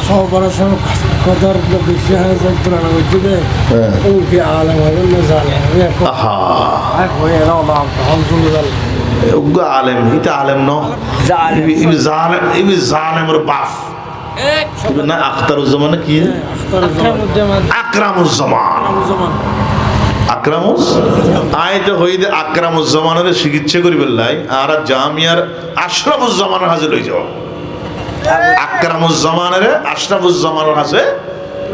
সবরাসন কদর বেশি হয় পুরানো মসজিদে ওকে আলেম হবে না জালেম আহা হয়ে না হল চলে গেল উগ্র আলেম এটা আলেম ন ইবি জালেমের বাপ না আখতারুজ্জামান কি আকরামুজ্জামান আকরামুজ আয়তে হইতে আকরামুজ্জামানের চিকিৎসা করি বেলাই আর জামিয়ার আশরাফুজ্জামানের হাজে লই যাও আকরামুজ্জামানের আশরাফুজ্জামানের হাজে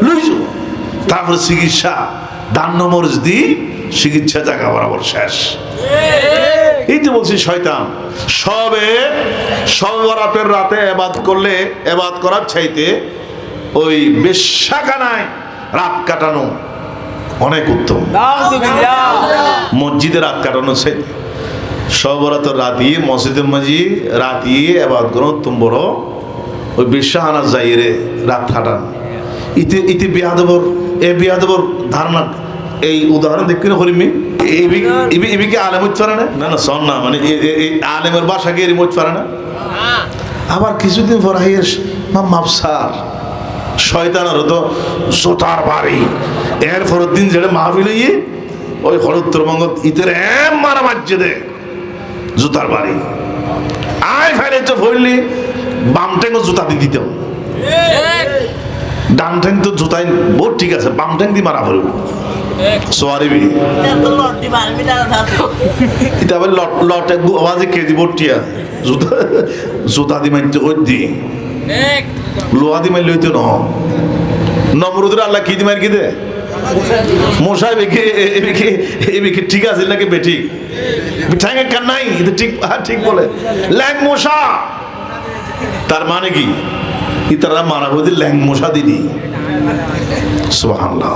লই যাও তারপরে চিকিৎসা দান্ন মরজ দি চিকিৎসা জায়গা বরাবর শেষ এই তো বলছি শয়তান সবে সবরাতের রাতে এবাদ করলে এবাদ করার চাইতে ওই বেশ্যাখানায় রাত কাটানো অনেক উত্তম মসজিদে রাত কাটানো চাইতে সবরাতের রাতি মসজিদে মাঝি রাতি এবাদ করো উত্তম বড় ওই বেশ্যাখানা যাইরে রাত কাটান ইতি বিয়াদবর এ বিয়াদবর ধারণা এই উদাহরণ দেখি না হরিমি এবিকে আলেম হইতে পারে না না সন না মানে আলেমের বাসাকে এরম হইতে পারে না আবার কিছুদিন পর হাইয়ের মাপসার শয়তানের হতো জোতার বাড়ি এর পরের দিন যেটা মাহফিল হইয়ে ওই হরুত্তরবঙ্গ ইতের এম মারা মারছে দে জুতার বাড়ি আয় ফেলে তো ভরলি বাম ঠ্যাংও জুতা দিয়ে দিতাম ডান ঠ্যাং তো জুতাই বহুত ঠিক আছে বাম ঠ্যাং দিয়ে মারা ভরব সোয়ারিবি এটা আবার লট আওয়াজে কেজি বটিয়া জুতা দি মাইতে কই দি লোহা দি মাইল লইতো ন নমরুদের আল্লাহ কি দি মার কি দে মশাই বেকে এবিকে ঠিক আছে নাকি বেটি ঠ্যাং কান নাই এটা ঠিক ঠিক বলে ল্যাং মশা তার মানে কি ইতারা মারা হইতে ল্যাং মশা দিদি সুবহানাল্লাহ